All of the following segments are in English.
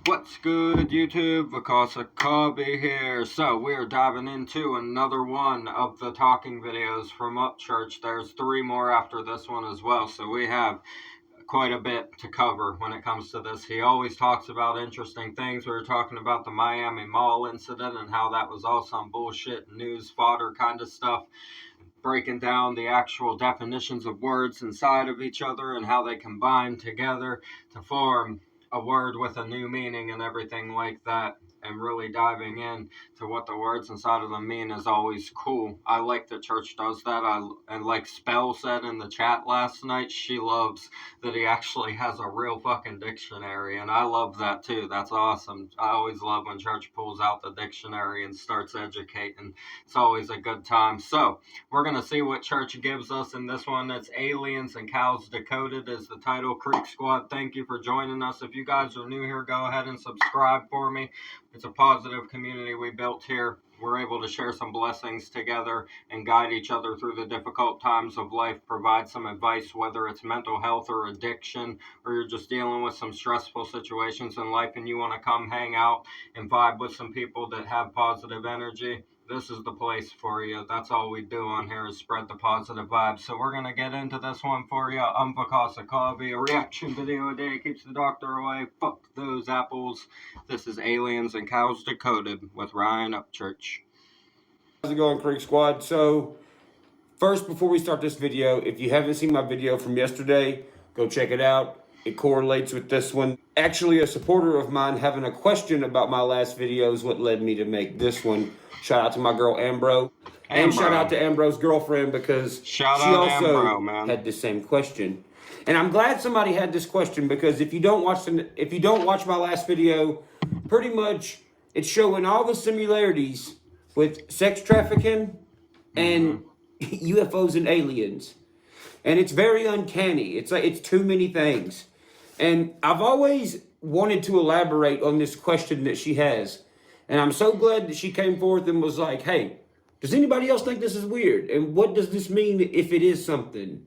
What's good, YouTube? Vakasa Cobby here. So, we're diving into another one of the talking videos from Upchurch. There's 3 more after this one as well, so we have quite a bit to cover when it comes to this. He always talks about interesting things. We were talking about the Miami Mall incident and how that was all some bullshit news fodder kind of stuff, breaking down the actual definitions of words inside of each other and how they combine together to form a word with a new meaning and everything like that, and really diving in to what the words inside of them mean is always cool. I like that church does that. And like Spell said in the chat last night, she loves that he actually has a real fucking dictionary, and I love that too. That's awesome. I always love when church pulls out the dictionary and starts educating. It's always a good time. So we're gonna see what church gives us in this one. It's Aliens and Cows Decoded is the title. Creek Squad, thank you for joining us. If you guys are new here, go ahead and subscribe for me. It's a positive community we built here. We're able to share some blessings together and guide each other through the difficult times of life, provide some advice, whether it's mental health or addiction, or you're just dealing with some stressful situations in life and you want to come hang out and vibe with some people that have positive energy. This is the place for you. That's all we do on here is spread the positive vibes. So we're going to get into this one for you. I'm Vakasa Cobby. A reaction video a day keeps the doctor away. Fuck those apples. This is Aliens and Cows Decoded with Ryan Upchurch. How's it going, Creek Squad? So, first, before we start this video, if you haven't seen my video from yesterday, go check it out. It correlates with this one. Actually, a supporter of mine having a question about my last video is what led me to make this one. Shout out to my girl, Ambro. And shout out to Ambro's girlfriend because she also had the same question. And I'm glad somebody had this question because if you don't watch my last video, pretty much it's showing all the similarities with sex trafficking and UFOs and aliens. And it's very uncanny. It's like it's too many things. And I've always wanted to elaborate on this question that she has. And I'm so glad that she came forth and was like, hey, does anybody else think this is weird? And what does this mean if it is something?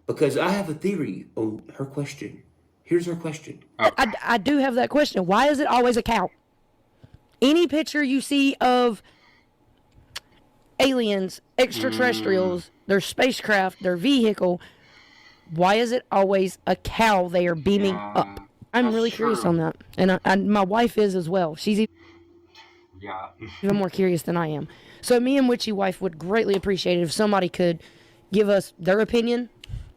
Because I have a theory on her question. Here's her question. I do have that question. Why is it always a cow? Any picture you see of aliens, extraterrestrials, their spacecraft, their vehicle, why is it always a cow they are beaming up? I'm really curious on that. And my wife is as well. She's even more curious than I am. So me and Witchy Wife would greatly appreciate it if somebody could give us their opinion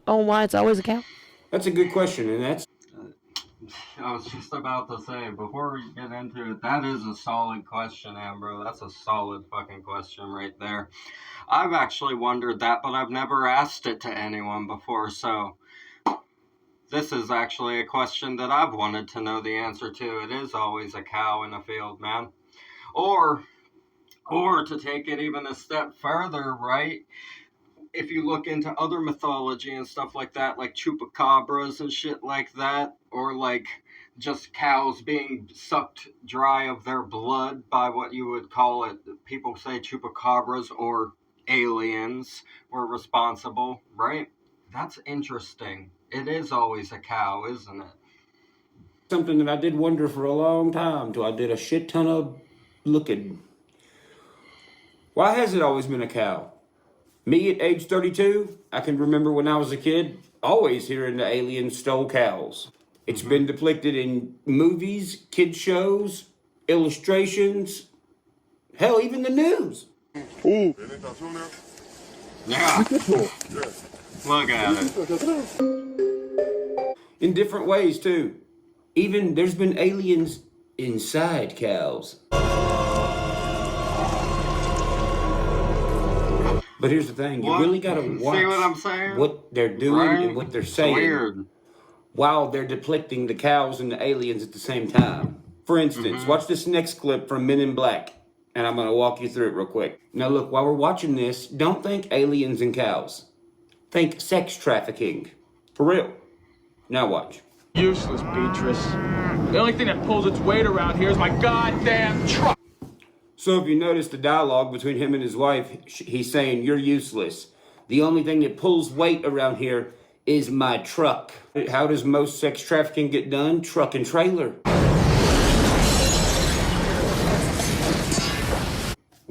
on why it's always a cow. That's a good question, and that's... I was just about to say, before we get into it, that is a solid question, Ambro. That's a solid fucking question right there. I've actually wondered that, but I've never asked it to anyone before, so this is actually a question that I've wanted to know the answer to. It is always a cow in a field, man. Or to take it even a step further, right? If you look into other mythology and stuff like that, like chupacabras and shit like that, or like just cows being sucked dry of their blood by what you would call it, people say chupacabras or aliens were responsible, right? That's interesting. It is always a cow, isn't it? Something that I did wonder for a long time, till I did a shit ton of looking. Why has it always been a cow? Me at age 32, I can remember when I was a kid, always hearing the aliens stole cows. It's been depicted in movies, kids shows, illustrations, hell, even the news. Ooh. Yeah. Look at it. In different ways, too. Even there's been aliens inside cows. But here's the thing, you really gotta watch what they're doing and what they're saying while they're depicting the cows and the aliens at the same time. For instance, watch this next clip from Men in Black, and I'm gonna walk you through it real quick. Now look, while we're watching this, don't think aliens and cows. Think sex trafficking. For real. Now watch. Useless, Beatrice. The only thing that pulls its weight around here is my goddamn truck. So if you notice the dialogue between him and his wife, he's saying, you're useless. The only thing that pulls weight around here is my truck. How does most sex trafficking get done? Truck and trailer.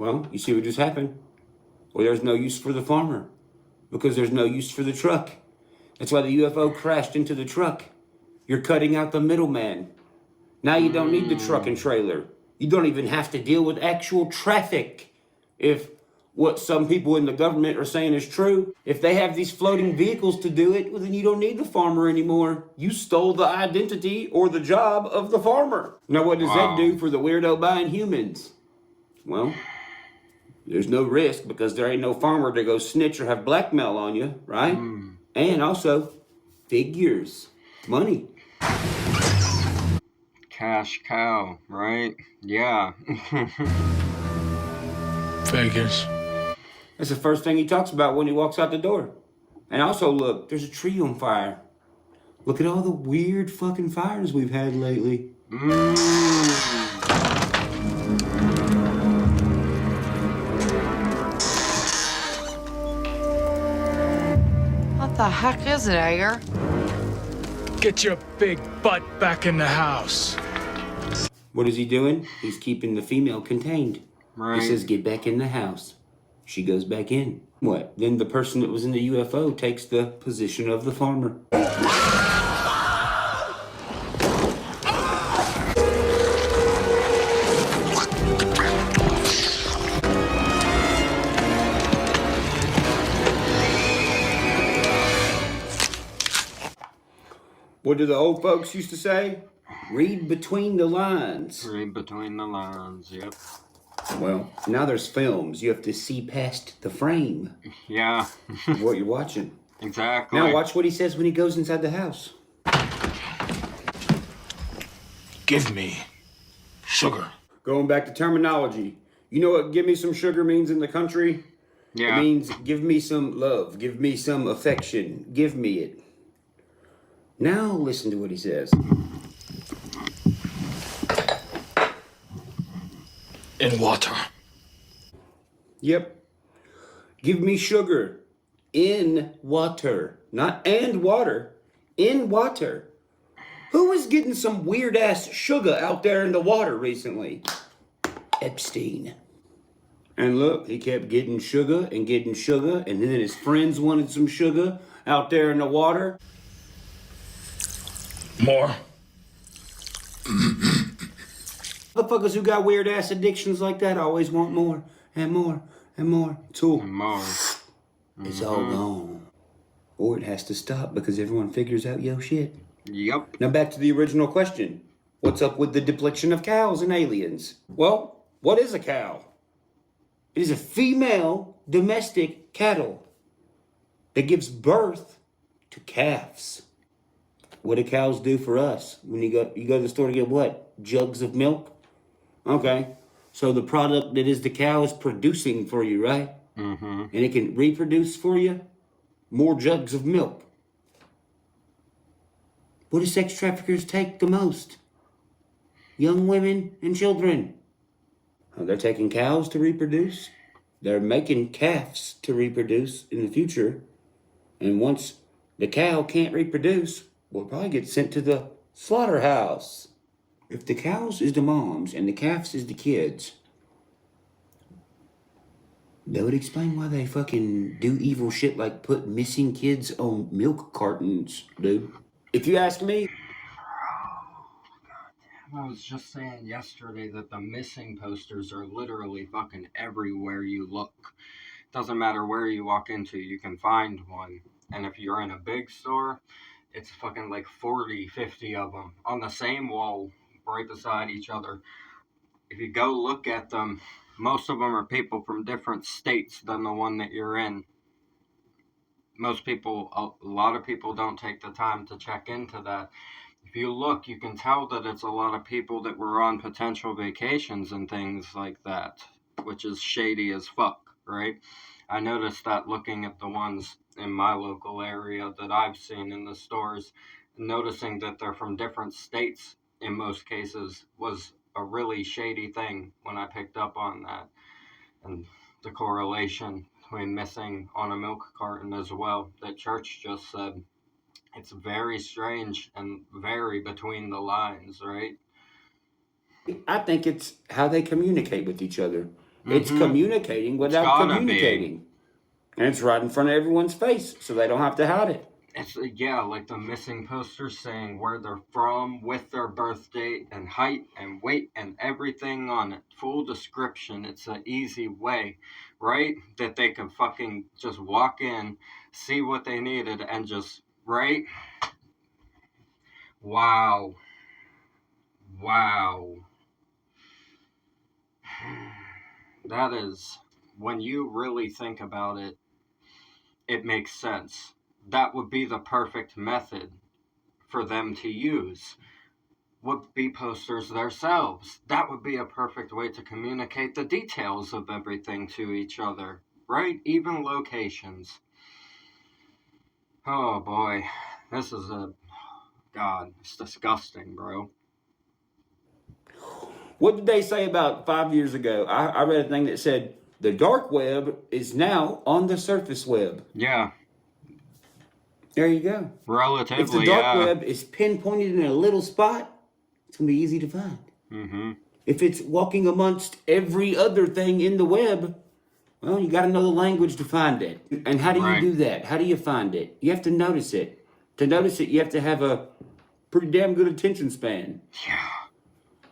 Well, you see what just happened? Well, there's no use for the farmer because there's no use for the truck. That's why the UFO crashed into the truck. You're cutting out the middleman. Now you don't need the truck and trailer. You don't even have to deal with actual traffic. If what some people in the government are saying is true, if they have these floating vehicles to do it, well, then you don't need the farmer anymore. You stole the identity or the job of the farmer. Now, what does that do for the weirdo buying humans? Well, there's no risk because there ain't no farmer to go snitch or have blackmail on you, right? And also, figures, money. Cash cow, right? Yeah. Figures. That's the first thing he talks about when he walks out the door. And also, look, there's a tree on fire. Look at all the weird fucking fires we've had lately. What the heck is it, Ager? Get your big butt back in the house. What is he doing? He's keeping the female contained. Right. He says, get back in the house. She goes back in. What? Then the person that was in the UFO takes the position of the farmer. What do the old folks used to say? Read between the lines. Read between the lines, yep. Well, now there's films. You have to see past the frame Yeah. of what you're watching. Exactly. Now watch what he says when he goes inside the house. Give me sugar. Going back to terminology. You know what give me some sugar means in the country? Yeah. It means give me some love. Give me some affection. Give me it. Now listen to what he says. In water. Yep. Give me sugar. In water. Not and water. In water. Who was getting some weird ass sugar out there in the water recently? Epstein. And look, he kept getting sugar, and then his friends wanted some sugar out there in the water. More. Motherfuckers who got weird ass addictions like that always want more and more and more. Tool. More. It's all gone. Or it has to stop because everyone figures out yo shit. Yep. Now back to the original question. What's up with the depiction of cows and aliens? Well, what is a cow? It is a female domestic cattle that gives birth to calves. What do cows do for us? When you go to the store to get what? Jugs of milk? Okay. So the product that is the cow is producing for you, right? Mm-hmm. And it can reproduce for you more jugs of milk. What do sex traffickers take the most? Young women and children. Oh, they're taking cows to reproduce. They're making calves to reproduce in the future. And once the cow can't reproduce, we'll probably get sent to the slaughterhouse. If the cows is the moms and the calves is the kids, that would explain why they fucking do evil shit like put missing kids on milk cartons, dude. If you ask me, I was just saying yesterday that the missing posters are literally fucking everywhere you look. Doesn't matter where you walk into, you can find one. And if you're in a big store, it's fucking like 40, 50 of them on the same wall, right beside each other. If you go look at them, most of them are people from different states than the one that you're in. Most people, a lot of people don't take the time to check into that. If you look, you can tell that it's a lot of people that were on potential vacations and things like that, which is shady as fuck, right? I noticed that looking at the ones in my local area that I've seen in the stores, noticing that they're from different states in most cases was a really shady thing when I picked up on that. And the correlation between missing on a milk carton as well that Church just said. It's very strange and very between the lines, right? I think it's how they communicate with each other. It's communicating without gotta communicating. And it's right in front of everyone's face, so they don't have to hide it. It's, yeah, like the missing posters saying where they're from with their birth date and height and weight and everything on it. Full description. It's an easy way, right? That they can fucking just walk in, see what they needed, and just, right? Wow. Wow. That is, when you really think about it, it makes sense. That would be the perfect method for them to use, would be posters themselves. That would be a perfect way to communicate the details of everything to each other, right? Even locations. Oh boy, this is God, it's disgusting, bro. What did they say about 5 years ago? I read a thing that said the dark web is now on the surface web. Yeah. There you go. Relatively, if the dark web is pinpointed in a little spot, it's going to be easy to find. Mm-hmm. If it's walking amongst every other thing in the web, well, you got to know the language to find it. And how do you do that? How do you find it? You have to notice it. To notice it, you have to have a pretty damn good attention span. Yeah.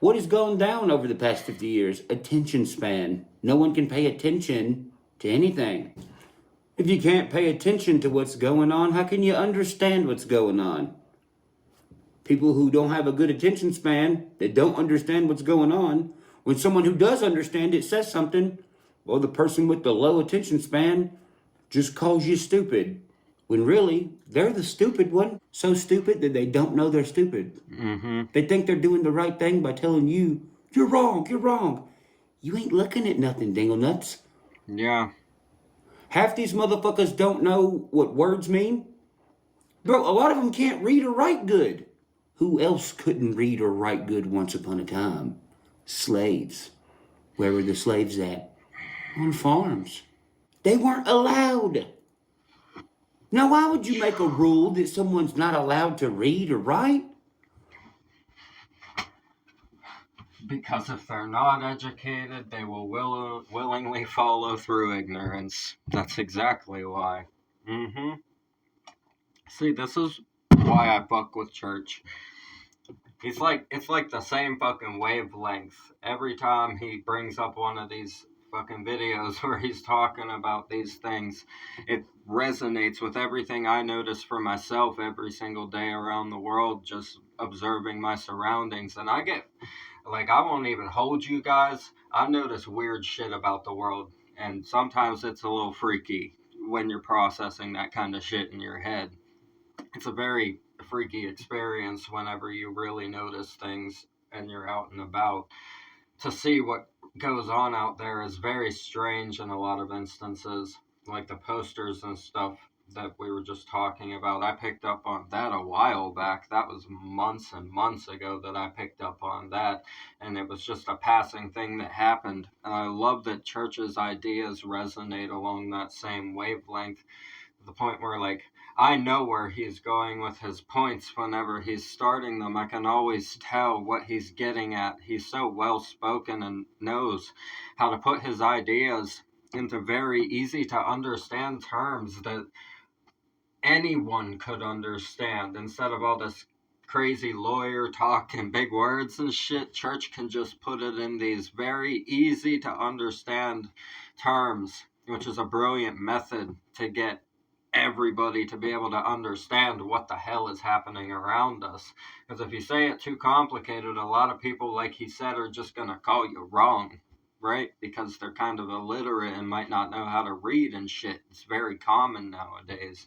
What has gone down over the past 50 years? Attention span. No one can pay attention to anything. If you can't pay attention to what's going on, how can you understand what's going on? People who don't have a good attention span, that don't understand what's going on, when someone who does understand it says something, well, the person with the low attention span just calls you stupid. When really, they're the stupid one. So stupid that they don't know they're stupid. Mm-hmm. They think they're doing the right thing by telling you, you're wrong, you're wrong. You ain't looking at nothing, dingle nuts. Yeah. Half these motherfuckers don't know what words mean. Bro, a lot of them can't read or write good. Who else couldn't read or write good once upon a time? Slaves. Where were the slaves at? On farms. They weren't allowed. Now, why would you make a rule that someone's not allowed to read or write? Because if they're not educated, they will willingly follow through ignorance. That's exactly why. Mm-hmm. See, this is why I fuck with church. It's like the same fucking wavelength. Every time he brings up one of these fucking videos where he's talking about these things, it resonates with everything I notice for myself every single day around the world, just observing my surroundings. And I get, like, I won't even hold you guys, I notice weird shit about the world, and sometimes it's a little freaky when you're processing that kind of shit in your head. It's a very freaky experience whenever you really notice things and you're out and about. To see what goes on out there is very strange in a lot of instances, like the posters and stuff that we were just talking about. I picked up on that a while back. That was months and months ago that I picked up on that, and it was just a passing thing that happened. And I love that church's ideas resonate along that same wavelength, to the point where, like, I know where he's going with his points whenever he's starting them. I can always tell what he's getting at. He's so well spoken and knows how to put his ideas into very easy to understand terms that anyone could understand. Instead of all this crazy lawyer talk and big words and shit, church can just put it in these very easy to understand terms, which is a brilliant method to get everybody to be able to understand what the hell is happening around us. Because if you say it too complicated, a lot of people, like he said, are just going to call you wrong, right? Because they're kind of illiterate and might not know how to read and shit. It's very common nowadays.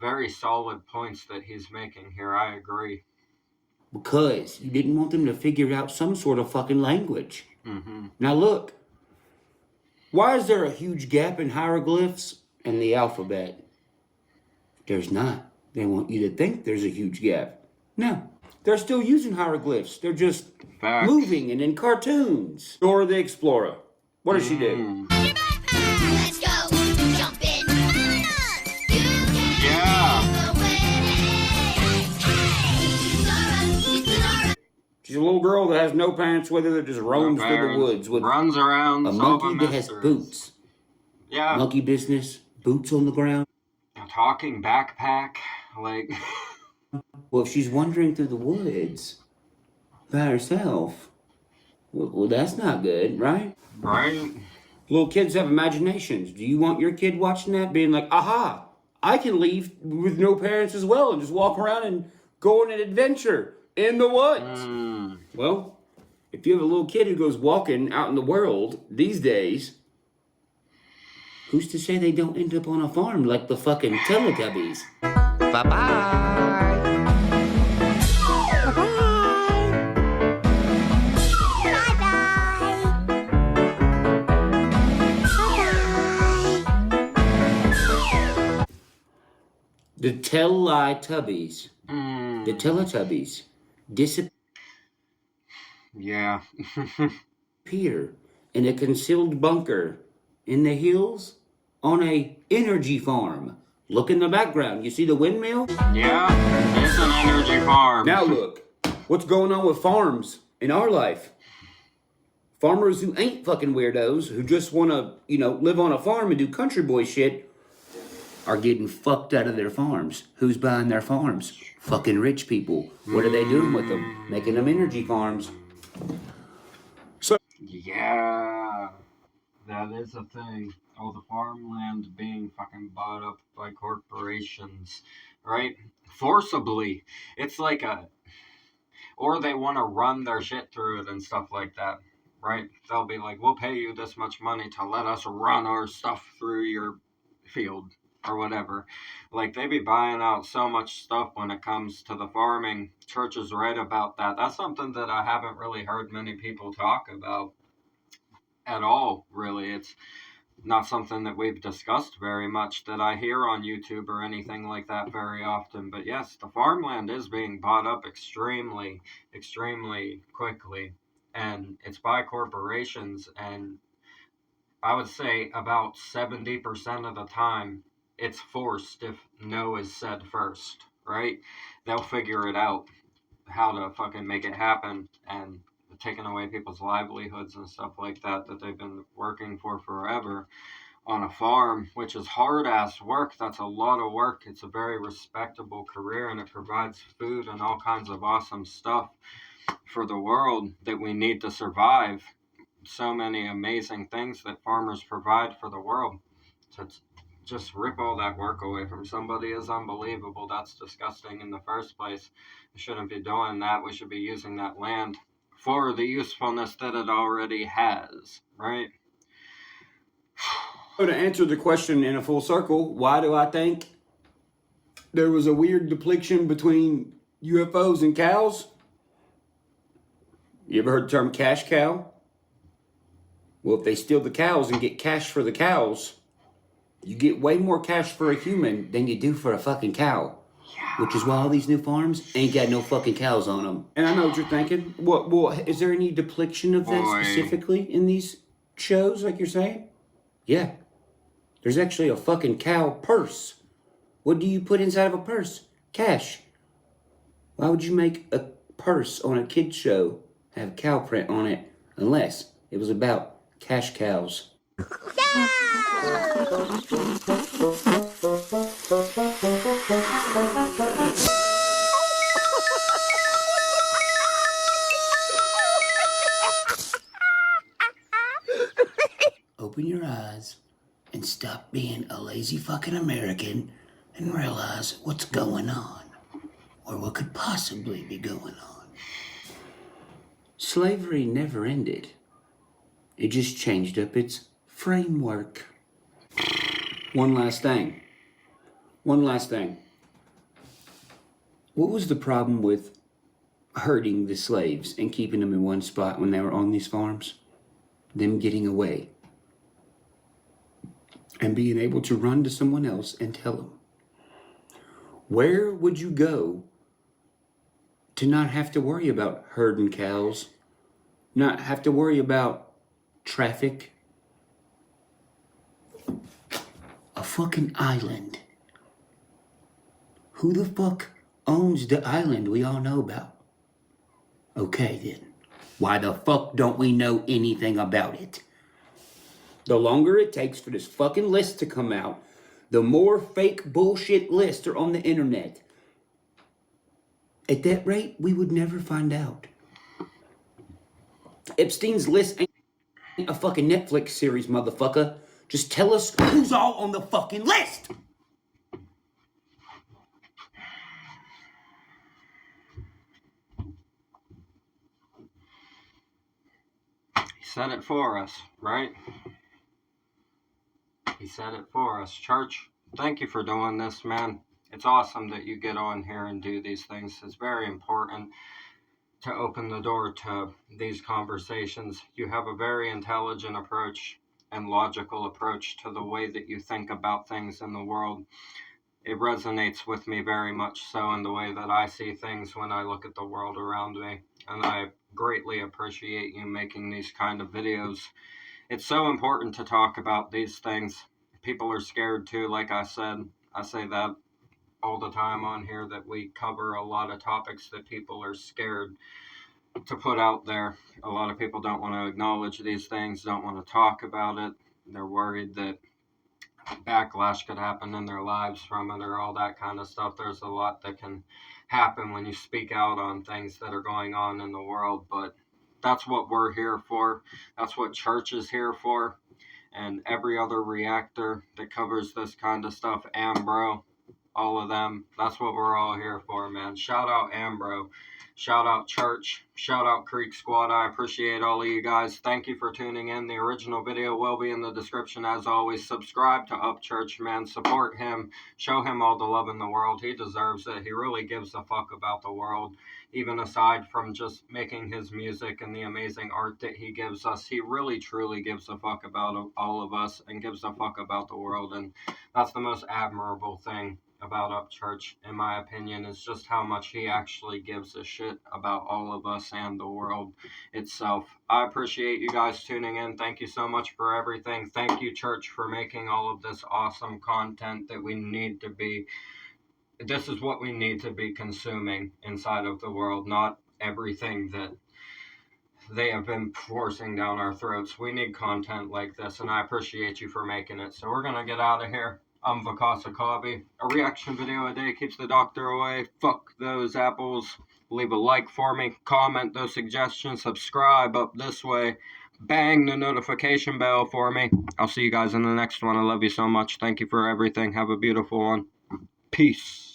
Very solid points that he's making here. I agree. Because you didn't want them to figure out some sort of fucking language. Mm-hmm. Now look, why is there a huge gap in hieroglyphs and the alphabet? There's not. They want you to think there's a huge gap. No, they're still using hieroglyphs. They're just moving and in cartoons. Dora the Explorer. What does she do? Let's go. Jump in. Yeah. She's a little girl that has no parents with her that just roams through the woods with runs around a solving monkey that has mysteries. boots. Yeah. Monkey business, boots on the ground. A talking backpack, like. Well, if she's wandering through the woods by herself, well, that's not good, right? Right? Little kids have imaginations. Do you want your kid watching that being like, aha, I can leave with no parents as well and just walk around and go on an adventure in the woods? Well, if you have a little kid who goes walking out in the world these days, who's to say they don't end up on a farm like the fucking Teletubbies? Bye-bye. The Teletubbies. The Teletubbies disappear Yeah. in a concealed bunker in the hills on a energy farm. Look in the background. You see the windmill? Yeah, it's an energy farm. Now look, what's going on with farms in our life? Farmers who ain't fucking weirdos, who just want to, live on a farm and do country boy shit, are getting fucked out of their farms. Who's buying their farms? Fucking rich people. What are they doing with them? Making them energy farms. Yeah, that is a thing. All the farmland being fucking bought up by corporations, right? Forcibly. It's like or they want to run their shit through it and stuff like that, right? They'll be like, we'll pay you this much money to let us run our stuff through your field or whatever. Like, they be buying out so much stuff when it comes to the farming. Church is right about that. That's something that I haven't really heard many people talk about at all, really. It's not something that we've discussed very much that I hear on YouTube or anything like that very often. But yes, the farmland is being bought up extremely, extremely quickly. And it's by corporations. And I would say about 70% of the time, it's forced if no is said first, right? They'll figure it out how to fucking make it happen, and taking away people's livelihoods and stuff like that they've been working for forever on a farm, which is hard-ass work. That's a lot of work. It's a very respectable career, and it provides food and all kinds of awesome stuff for the world that we need to survive. So many amazing things that farmers provide for the world. To just rip all that work away from somebody is unbelievable. That's disgusting in the first place. We shouldn't be doing that. We should be using that land for the usefulness that it already has, right? So to answer the question in a full circle, why do I think there was a weird depiction between UFOs and cows? You ever heard the term cash cow? Well, if they steal the cows and get cash for the cows, you get way more cash for a human than you do for a fucking cow. Yeah. Which is why all these new farms ain't got no fucking cows on them. And I know what you're thinking. Well, is there any depiction of that specifically in these shows, like you're saying? Yeah. There's actually a fucking cow purse. What do you put inside of a purse? Cash. Why would you make a purse on a kid's show have cow print on it unless it was about cash cows? Open your eyes and stop being a lazy fucking American and realize what's going on, or what could possibly be going on. Slavery never ended. It just changed up its framework. One last thing. What was the problem with herding the slaves and keeping them in one spot when they were on these farms? Them getting away and being able to run to someone else and tell them. Where would you go to not have to worry about herding cows, not have to worry about traffic? A fucking island. Who the fuck owns the island we all know about? Okay then, why the fuck don't we know anything about it? The longer it takes for this fucking list to come out, the more fake bullshit lists are on the internet. At that rate, we would never find out. Epstein's list ain't a fucking Netflix series, motherfucker. Just tell us who's all on the fucking list! He said it for us, right? He said it for us. Church, thank you for doing this, man. It's awesome that you get on here and do these things. It's very important to open the door to these conversations. You have a very intelligent approach and logical approach to the way that you think about things in the world. It resonates with me very much so in the way that I see things when I look at the world around me. And I greatly appreciate you making these kind of videos. It's so important to talk about these things. People are scared too, like I said. I say that all the time on here, that we cover a lot of topics that people are scared to put out there. A lot of people don't want to acknowledge these things, don't want to talk about it. They're worried that backlash could happen in their lives from it or all that kind of stuff. There's a lot that can happen when you speak out on things that are going on in the world, but that's what we're here for. That's what church is here for. And every other reactor that covers this kind of stuff, Ambro, all of them, that's what we're all here for, man. Shout out Ambro. Shout out Church. Shout out Creek Squad. I appreciate all of you guys. Thank you for tuning in. The original video will be in the description as always. Subscribe to Upchurch, man. Support him. Show him all the love in the world. He deserves it. He really gives a fuck about the world. Even aside from just making his music and the amazing art that he gives us, he really truly gives a fuck about all of us and gives a fuck about the world. And that's the most admirable thing about Upchurch, in my opinion, is just how much he actually gives a shit about all of us and the world itself. I appreciate you guys tuning in. Thank you so much for everything. Thank you, church, for making all of this awesome content that we need to be. This is what we need to be consuming inside of the world, not everything that they have been forcing down our throats. We need content like this, and I appreciate you for making it. So we're going to get out of here. I'm Vakasa Kabi. A reaction video a day keeps the doctor away. Fuck those apples. Leave a like for me. Comment those suggestions. Subscribe up this way. Bang the notification bell for me. I'll see you guys in the next one. I love you so much. Thank you for everything. Have a beautiful one. Peace.